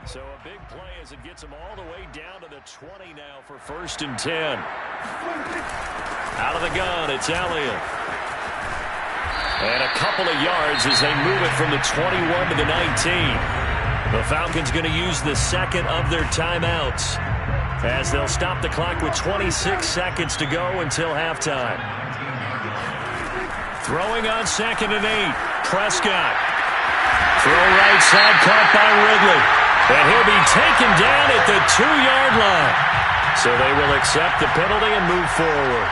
So a big play as it gets them all the way down to the 20 now for 1st and 10. Out of the gun, it's Elliott. And a couple of yards as they move it from the 21 to the 19. The Falcons going to use the second of their timeouts as they'll stop the clock with 26 seconds to go until halftime. Throwing on 2nd and 8. Prescott. Throw right side caught by Ridley. And he'll be taken down at the 2-yard line. So they will accept the penalty and move forward.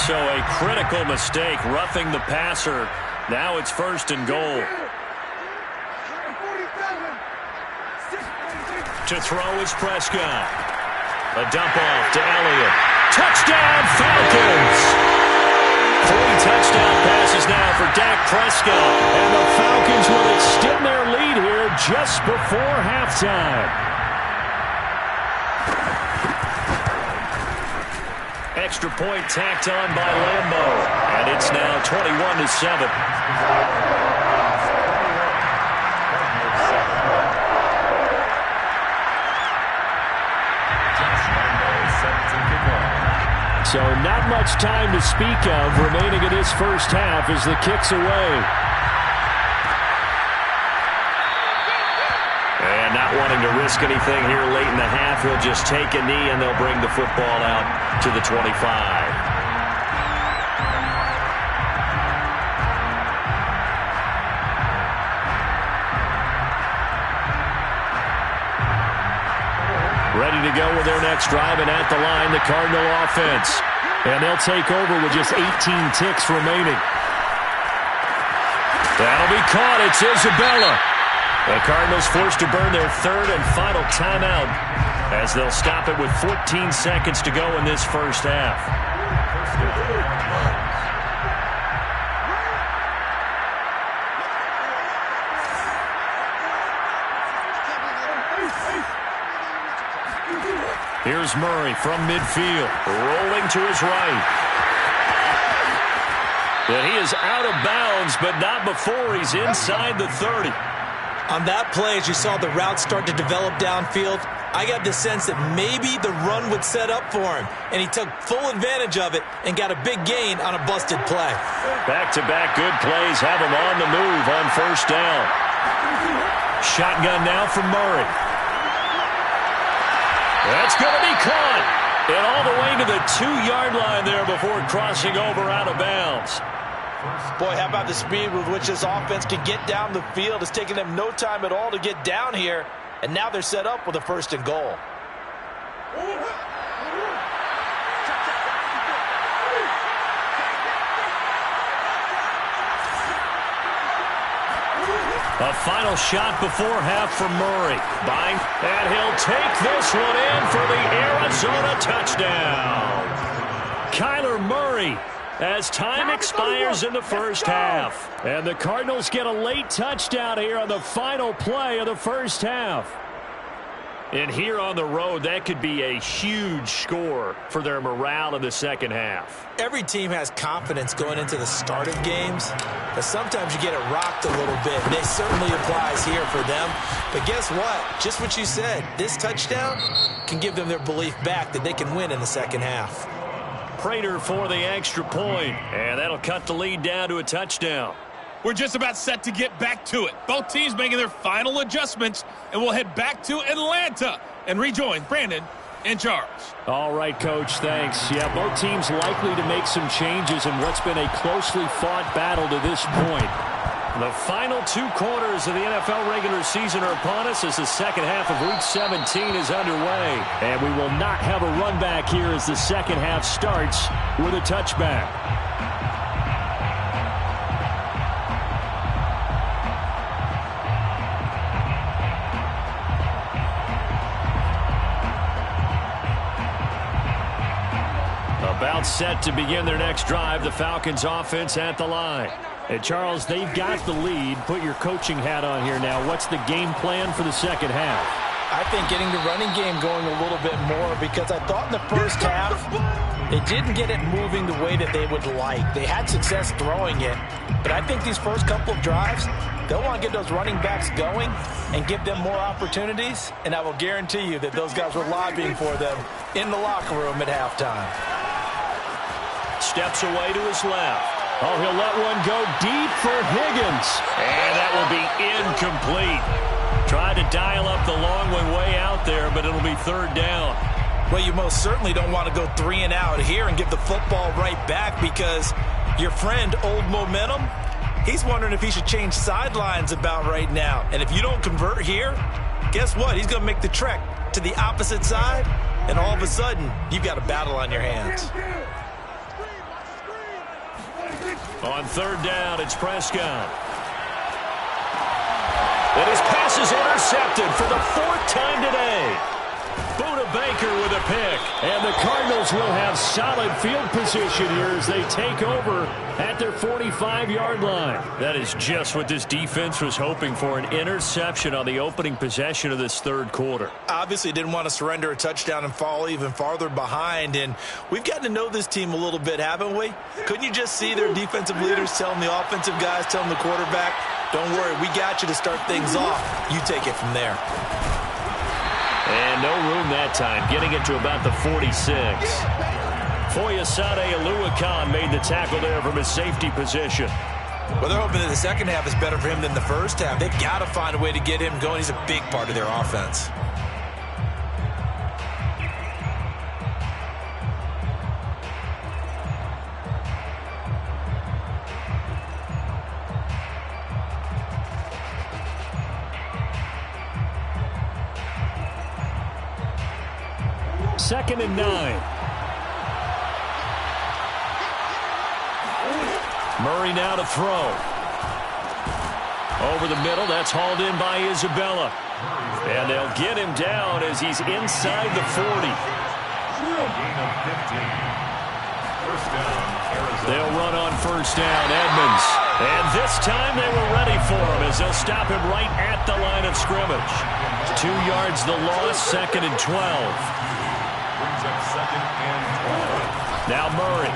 So a critical mistake, roughing the passer. Now it's 1st and goal. To throw is Prescott. A dump off to Elliott. Touchdown Falcons! 3 touchdown passes now for Dak Prescott. And the Falcons will extend their lead here just before halftime. Extra point tacked on by Lambeau. And it's now 21-7. So not much time to speak of remaining in this first half as the kick's away. And not wanting to risk anything here late in the half, he'll just take a knee and they'll bring the football out to the 25. Ready to go with their next drive, and at the line, the Cardinal offense. And they'll take over with just 18 ticks remaining. That'll be caught. It's Isabella. The Cardinals forced to burn their 3rd and final timeout as they'll stop it with 14 seconds to go in this first half. Here's Murray from midfield, rolling to his right. But he is out of bounds, but not before he's inside the 30. On that play, as you saw the route start to develop downfield, I got the sense that maybe the run would set up for him, and he took full advantage of it and got a big gain on a busted play. Back-to-back good plays have him on the move on 1st down. Shotgun now from Murray. That's going to be caught. And all the way to the 2-yard line there before crossing over out of bounds. Boy, how about the speed with which this offense can get down the field? It's taken them no time at all to get down here. And now they're set up with a 1st and goal. A final shot before half from Murray. And he'll take this one in for the Arizona touchdown. Kyler Murray as time expires in the first half. And the Cardinals get a late touchdown here on the final play of the first half. And here on the road, that could be a huge score for their morale in the second half. Every team has confidence going into the start of games, but sometimes you get it rocked a little bit, and it certainly applies here for them. But guess what? Just what you said, this touchdown can give them their belief back that they can win in the second half. Prater for the extra point, and that'll cut the lead down to a touchdown. We're just about set to get back to it. Both teams making their final adjustments, and we'll head back to Atlanta and rejoin Brandon and Charles. All right, Coach, thanks. Yeah, both teams likely to make some changes in what's been a closely fought battle to this point. The final 2 quarters of the NFL regular season are upon us as the second half of Week 17 is underway. And we will not have a run back here as the second half starts with a touchback. About set to begin their next drive, the Falcons offense at the line. And Charles, they've got the lead. Put your coaching hat on here now. What's the game plan for the second half? I think getting the running game going a little bit more, because I thought in the first half they didn't get it moving the way that they would like. They had success throwing it, but I think these first couple of drives, they'll want to get those running backs going and give them more opportunities, and I will guarantee you that those guys were lobbying for them in the locker room at halftime. Steps away to his left. Oh, he'll let one go deep for Higgins. And that will be incomplete. Tried to dial up the long one way out there, but it'll be third down. Well, you most certainly don't want to go 3 and out here and give the football right back, because your friend, Old Momentum, he's wondering if he should change sidelines about right now. And if you don't convert here, guess what? He's going to make the trek to the opposite side, and all of a sudden, you've got a battle on your hands. On third down, it's Prescott. And his pass is intercepted for the 4th time today. Buda Baker with a pick. And the Cardinals will have solid field position here as they take over at their 45-yard line. That is just what this defense was hoping for, an interception on the opening possession of this third quarter. Obviously didn't want to surrender a touchdown and fall even farther behind. And we've gotten to know this team a little bit, haven't we? Couldn't you just see their defensive leaders telling the offensive guys, telling the quarterback, don't worry, we got you to start things off. You take it from there. And no room that time, getting it to about the 46. Foyesade Oluwakan made the tackle there from his safety position. Well, they're hoping that the second half is better for him than the first half. They've got to find a way to get him going. He's a big part of their offense. Second and 9. Murray now to throw. Over the middle, that's hauled in by Isabella. And they'll get him down as he's inside the 40. They'll run on first down, Edmonds. And this time they were ready for him as they'll stop him right at the line of scrimmage. 2 yards the loss, second and 12. Now Murray.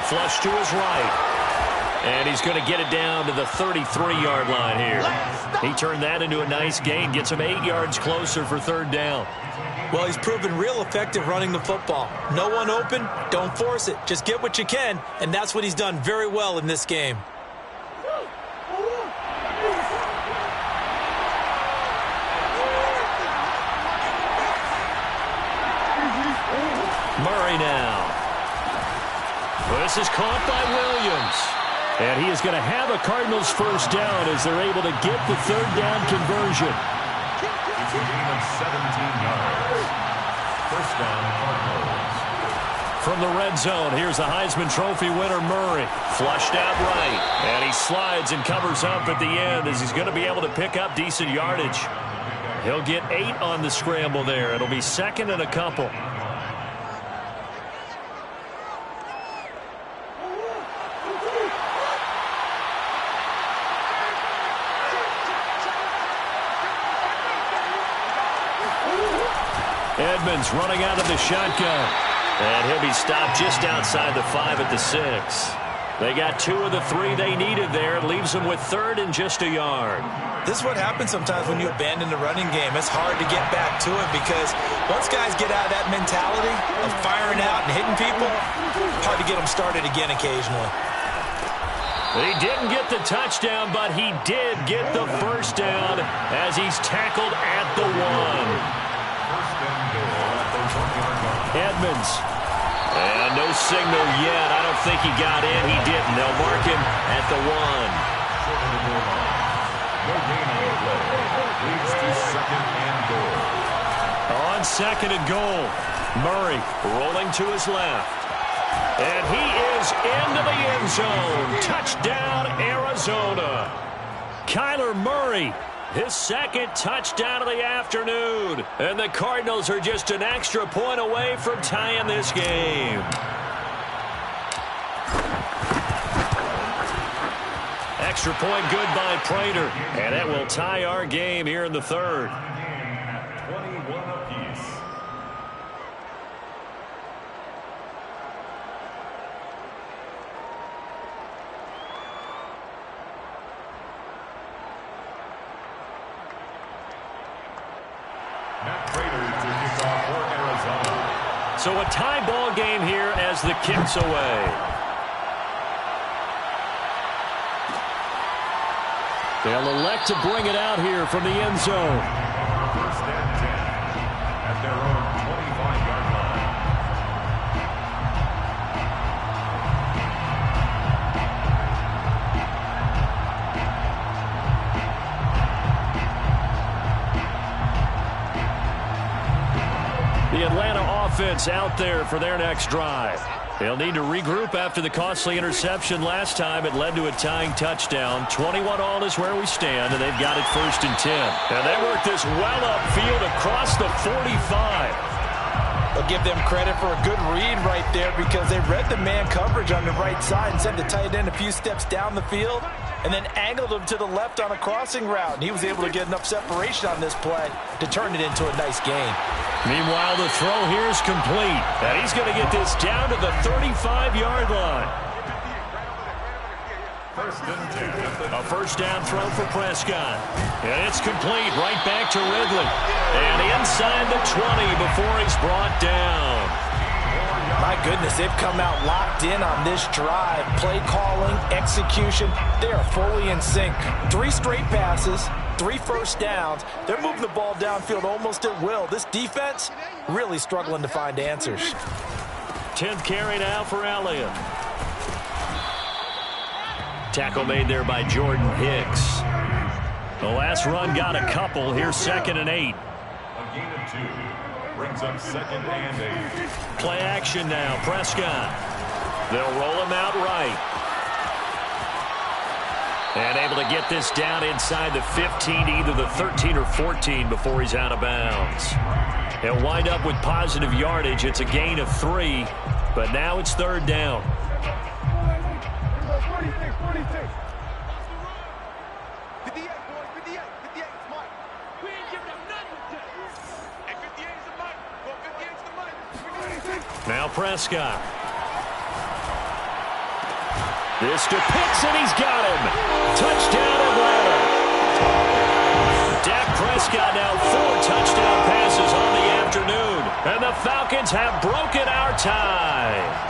Flush to his right. And he's going to get it down to the 33-yard line here. He turned that into a nice gain. Gets him 8 yards closer for third down. Well, he's proven real effective running the football. No one open, don't force it. Just get what you can, and that's what he's done very well in this game. Murray now. This is caught by Williams. And he is going to have a Cardinals first down as they're able to get the third down conversion. It's a gain of 17 yards. First down, Cardinals. From the red zone, here's the Heisman Trophy winner, Murray. Flushed out right. And he slides and covers up at the end as he's going to be able to pick up decent yardage. He'll get 8 on the scramble there. It'll be second and a couple. Edmonds running out of the shotgun. And he'll be stopped just outside the 5 at the 6. They got 2 of the 3 they needed there. It leaves them with third and just a yard. This is what happens sometimes when you abandon the running game. It's hard to get back to it because once guys get out of that mentality of firing out and hitting people, hard to get them started again occasionally. He didn't get the touchdown, but he did get the first down as he's tackled at the 1. Edmonds. And no signal yet. I don't think he got in. He didn't. They'll mark him at the 1. On second and goal. Murray rolling to his left. And he is into the end zone. Touchdown, Arizona. Kyler Murray, his second touchdown of the afternoon. And the Cardinals are just an extra point away from tying this game. extra point good by Prater. And that will tie our game here in the third. 21 apiece. Matt Prater to kick off for Arizona. So a tie ball game here as the kick's away. They'll elect to bring it out here from the end zone. First and 10 at their own 25-yard line. The Atlanta offense out there for their next drive. They'll need to regroup after the costly interception last time. It led to a tying touchdown. 21-all is where we stand, and they've got it first and 10. And they work this well upfield across the 45. I'll give them credit for a good read right there because they read the man coverage on the right side and sent the tight end a few steps down the field and then angled him to the left on a crossing route. And he was able to get enough separation on this play to turn it into a nice gain. Meanwhile, the throw here is complete. And he's going to get this down to the 35-yard line. First and 10. A first down throw for Prescott. And it's complete right back to Ridley. And inside the 20 before he's brought down. My goodness, they've come out locked in on this drive. Play calling, execution, they are fully in sync. 3 straight passes, 3 first downs. They're moving the ball downfield almost at will. This defense really struggling to find answers. 10th carry now for Elliott. Tackle made there by Jordan Hicks. The last run got a couple. Here's 2nd and 8. A gain of 2 brings up 2nd and 8. Play action now. Prescott. They'll roll him out right. And able to get this down inside the 15, either the 13 or 14 before he's out of bounds. He'll wind up with positive yardage. It's a gain of 3, but now it's 3rd down. Now Prescott. This to Pitts, and he's got him. Touchdown, Atlanta. Dak Prescott now 4 touchdown passes on the afternoon. And the Falcons have broken our tie.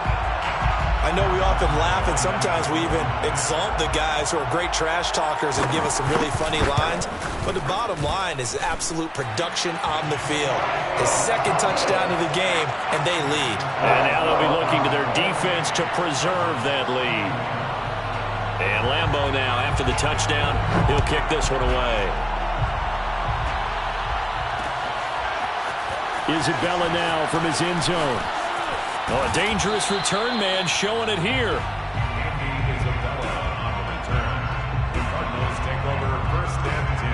I know we often laugh, and sometimes we even exalt the guys who are great trash talkers and give us some really funny lines. But the bottom line is absolute production on the field. His 2nd touchdown of the game, and they lead. And now they'll be looking to their defense to preserve that lead. And Lambeau now, after the touchdown, he'll kick this one away. Isabella now from his end zone. Oh, a dangerous return man showing it here. Andy Isabella on the return. The Cardinals take over 1st and 10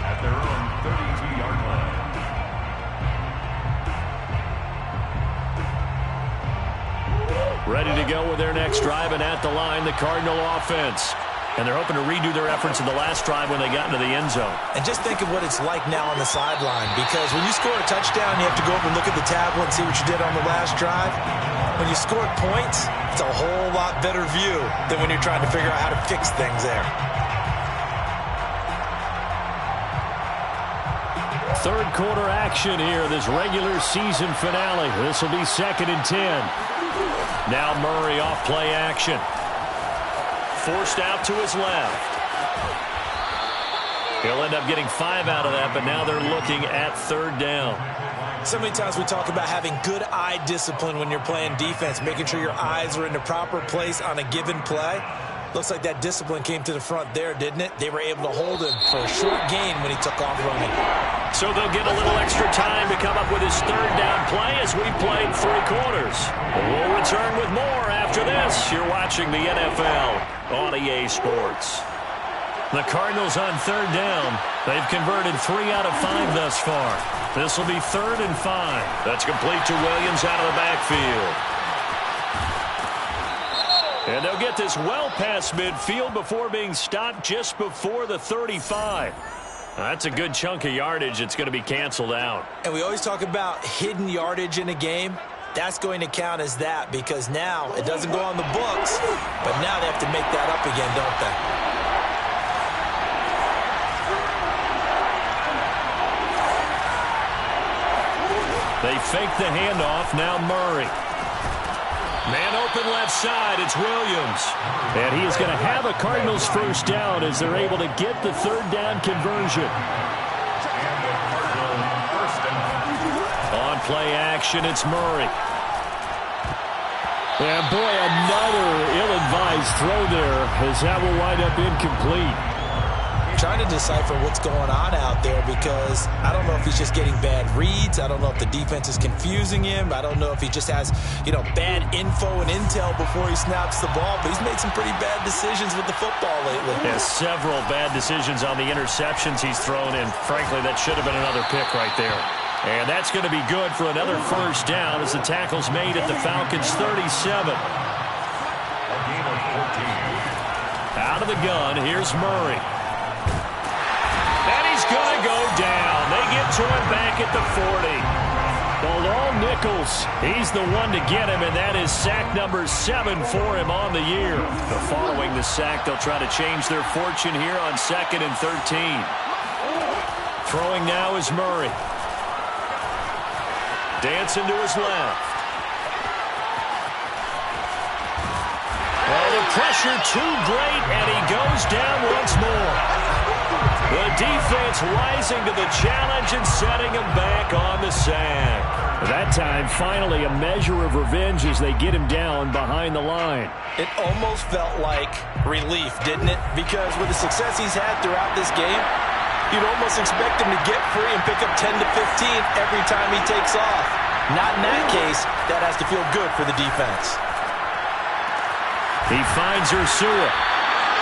at their own 32-yard line. Ready to go with their next drive, and at the line, the Cardinal offense. And they're hoping to redo their efforts in the last drive when they got into the end zone. And just think of what it's like now on the sideline, because when you score a touchdown, you have to go over and look at the tablet and see what you did on the last drive. When you scored points, it's a whole lot better view than when you're trying to figure out how to fix things there. 3rd quarter action here, this regular season finale. This will be 2nd and 10. Now Murray off play action. Forced out to his left. He'll end up getting 5 out of that, but now they're looking at 3rd down. So many times we talk about having good eye discipline when you're playing defense, making sure your eyes are in the proper place on a given play. Looks like that discipline came to the front there, didn't it? They were able to hold him for a short gain when he took off running. So they'll get a little extra time to come up with his 3rd down play as we've played 3 quarters. We'll return with more after this. You're watching the NFL on EA Sports. The Cardinals on 3rd down. They've converted 3 out of 5 thus far. This will be 3rd and 5. That's complete to Williams out of the backfield. And And they'll get this well past midfield before being stopped just before the 35. That's a good chunk of yardage. It's going to be canceled out. And we always talk about hidden yardage in a game. That's going to count as that because now it doesn't go on the books, but now they have to make that up again, don't they? They fake the handoff. Now Murray. Man open left side. It's Williams. And he is going to have a Cardinals first down as they're able to get the third down conversion. On play action, it's Murray. And boy, another ill-advised throw there as that will wind up incomplete. Trying to decipher what's going on out there because I don't know if he's just getting bad reads. I don't know if the defense is confusing him. I don't know if he just has, bad info and intel before he snaps the ball. But he's made some pretty bad decisions with the football lately. Yeah, several bad decisions on the interceptions he's thrown in. Frankly, that should have been another pick right there. And that's going to be good for another first down as the tackle's made at the Falcons' 37. Out of the gun, here's Murray. And he's going to go down. They get to him back at the 40. Bilal Nichols, he's the one to get him, and that is sack number 7 for him on the year. But following the sack, they'll try to change their fortune here on 2nd and 13. Throwing now is Murray. Dancing to his left. Well, the pressure too great, and he goes down once more. The defense rising to the challenge and setting him back on the sack. That time, finally, a measure of revenge as they get him down behind the line. It almost felt like relief, didn't it? Because with the success he's had throughout this game, you'd almost expect him to get free and pick up 10 to 15 every time he takes off. Not in that case. That has to feel good for the defense. He finds Ursua.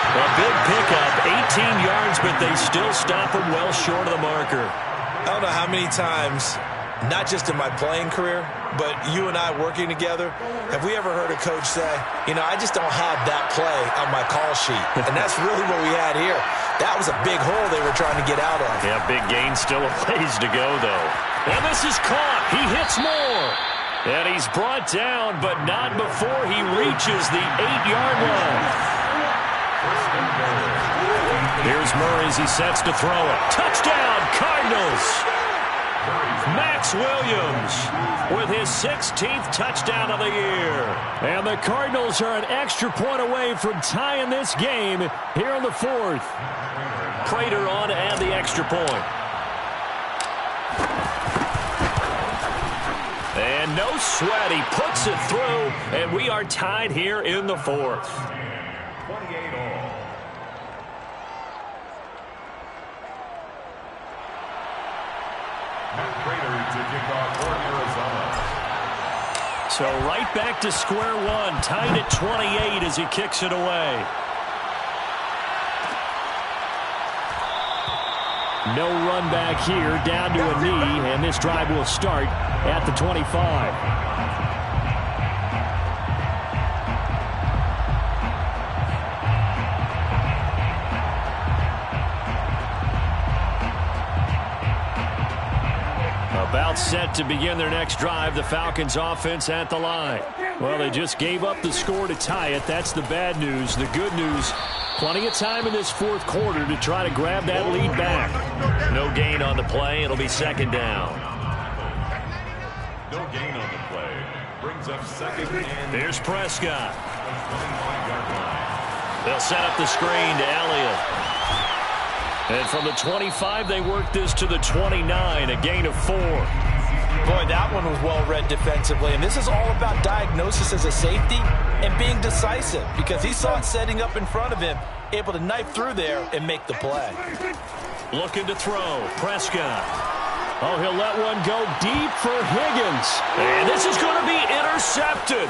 A big pickup, 18 yards, but they still stop him well short of the marker. I don't know how many times, not just in my playing career, but you and I working together, have we ever heard a coach say, I just don't have that play on my call sheet. And that's really what we had here. That was a big hole they were trying to get out of. Yeah, big gain, still a ways to go, though. And this is caught. He hits more. And he's brought down, but not before he reaches the 8-yard line. Here's Murray as he sets to throw it. Touchdown, Cardinals! Max Williams with his 16th touchdown of the year. And the Cardinals are an extra point away from tying this game here in the 4th. Prater on to add the extra point. And no sweat, he puts it through, and we are tied here in the 4th. 28 all. Matt Prater to kick off for Arizona. So right back to square one, tied at 28 as he kicks it away. No run back here, down to a knee, and this drive will start at the 25. About set to begin their next drive, the Falcons offense at the line. Well, they just gave up the score to tie it. That's the bad news. The good news, plenty of time in this 4th quarter to try to grab that lead back. No gain on the play. It'll be 2nd down. No gain on the play. Brings up 2nd and... There's Prescott. They'll set up the screen to Elliott. And from the 25, they work this to the 29, a gain of 4. Boy, that one was well read defensively. And this is all about diagnosis as a safety and being decisive because he saw it setting up in front of him, able to knife through there and make the play. Looking to throw. Prescott. Oh, he'll let one go deep for Higgins. And this is going to be intercepted.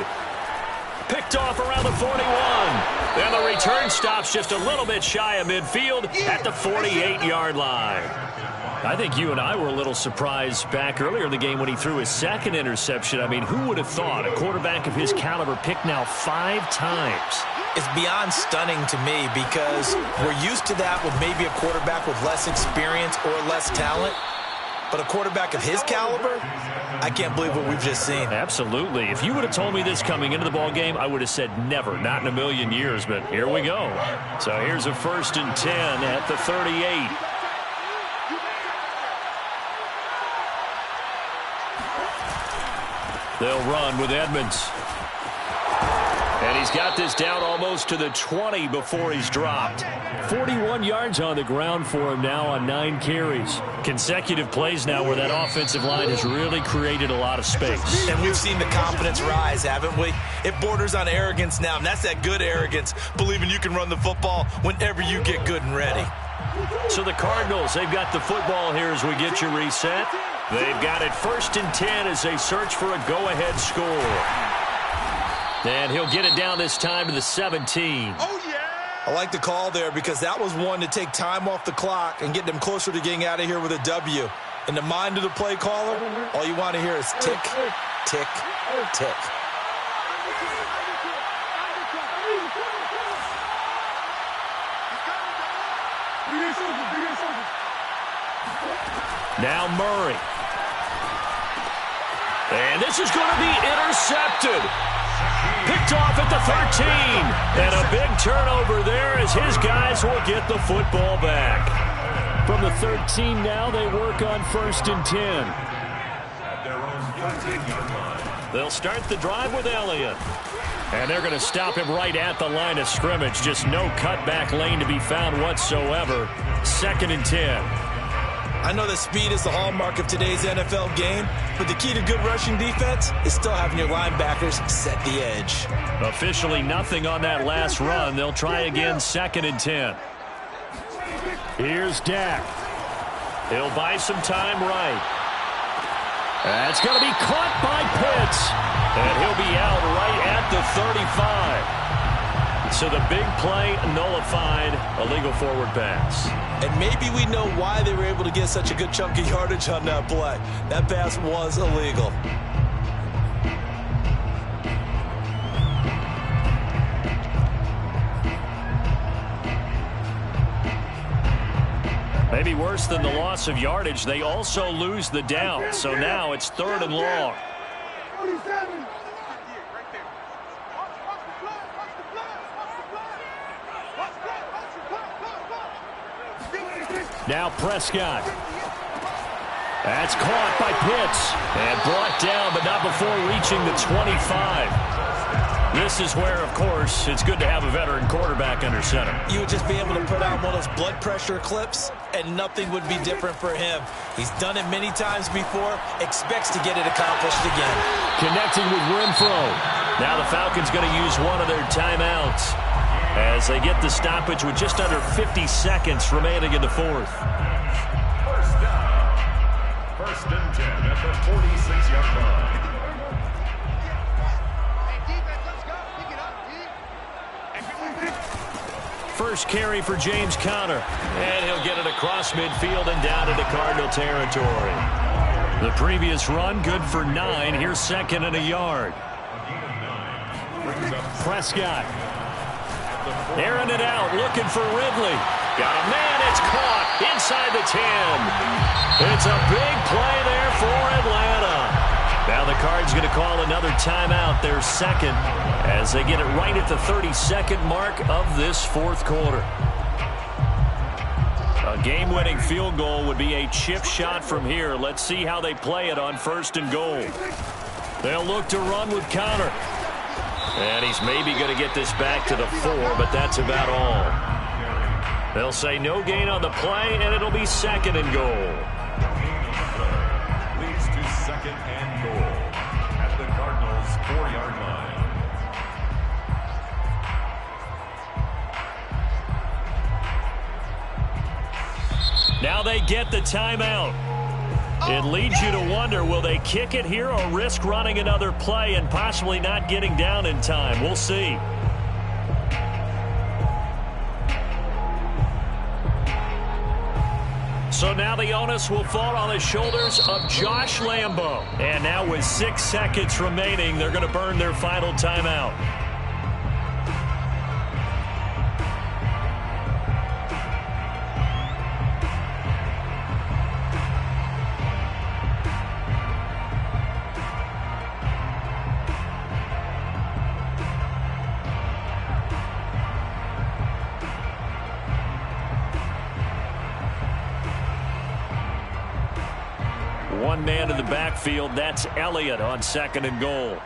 Picked off around the 41. And the return stops just a little bit shy of midfield at the 48-yard line. I think you and I were a little surprised back earlier in the game when he threw his 2nd interception. I mean, who would have thought a quarterback of his caliber picked now 5 times? is beyond stunning to me because we're used to that with maybe a quarterback with less experience or less talent. But a quarterback of his caliber, I can't believe what we've just seen. Absolutely. If you would have told me this coming into the ball game, I would have said never, not in a million years. But here we go. So here's a 1st and 10 at the 38. They'll run with Edmonds. And he's got this down almost to the 20 before he's dropped. 41 yards on the ground for him now on 9 carries. Consecutive plays now where that offensive line has really created a lot of space. And we've seen the confidence rise, haven't we? It borders on arrogance now, and that's that good arrogance, believing you can run the football whenever you get good and ready. So the Cardinals, they've got the football here as we get you reset. They've got it 1st and 10 as they search for a go-ahead score. And he'll get it down this time to the 17. Oh, yeah! I like the call there because that was one to take time off the clock and get them closer to getting out of here with a W. In the mind of the play caller, all you want to hear is tick, tick, tick. Now Murray. And this is going to be intercepted. Picked off at the 13. And a big turnover there as his guys will get the football back. From the 13 now, they work on 1st and 10. At their own 13-yard line. They'll start the drive with Elliott. And they're going to stop him right at the line of scrimmage. Just no cutback lane to be found whatsoever. 2nd and 10. I know that speed is the hallmark of today's NFL game, but the key to good rushing defense is still having your linebackers set the edge. Officially nothing on that last run. They'll try again 2nd and 10. Here's Dak. He'll buy some time right. That's going to be caught by Pitts. And he'll be out right at the 35. So the big play nullified, a legal forward pass. And maybe we know why they were able to get such a good chunk of yardage on that play. That pass was illegal. Maybe worse than the loss of yardage, they also lose the down. So now it's 3rd and long. Now Prescott. That's caught by Pitts. And brought down, but not before reaching the 25. This is where, of course, it's good to have a veteran quarterback under center. You would just be able to put out one of those blood pressure clips, and nothing would be different for him. He's done it many times before, expects to get it accomplished again. Connecting with Renfro. Now the Falcons going to use one of their timeouts as they get the stoppage with just under 50 seconds remaining in the 4th. First down. 1st and 10 at the 46-yard line. First carry for James Conner. And he'll get it across midfield and down into Cardinal territory. The previous run, good for 9. Here's 2nd and a yard. Prescott. Airing it out, looking for Ridley. Got a man, it's caught inside the 10. It's a big play there for Atlanta. Now the Cards going to call another timeout, their 2nd, as they get it right at the 32nd mark of this 4th quarter. A game-winning field goal would be a chip shot from here. Let's see how they play it on 1st and goal. They'll look to run with Conner. And he's maybe going to get this back to the 4, but that's about all. They'll say no gain on the play, and it'll be 2nd and goal. Leads to 2nd and goal at the Cardinals' 4-yard line. Now they get the timeout. It leads you to wonder, will they kick it here or risk running another play and possibly not getting down in time? We'll see. So now the onus will fall on the shoulders of Josh Lambo. And now with 6 seconds remaining, they're going to burn their final timeout. One man in the backfield. That's Elliott on 2nd and goal.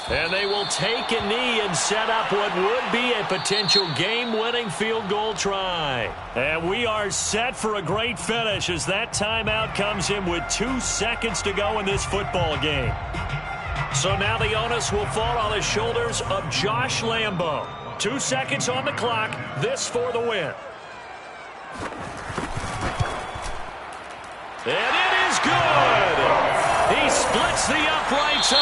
And they will take a knee and set up what would be a potential game-winning field goal try. And we are set for a great finish as that timeout comes in with 2 seconds to go in this football game. So now the onus will fall on the shoulders of Josh Lambo. 2 seconds on the clock. This for the win. And it is good. He splits the uprights up.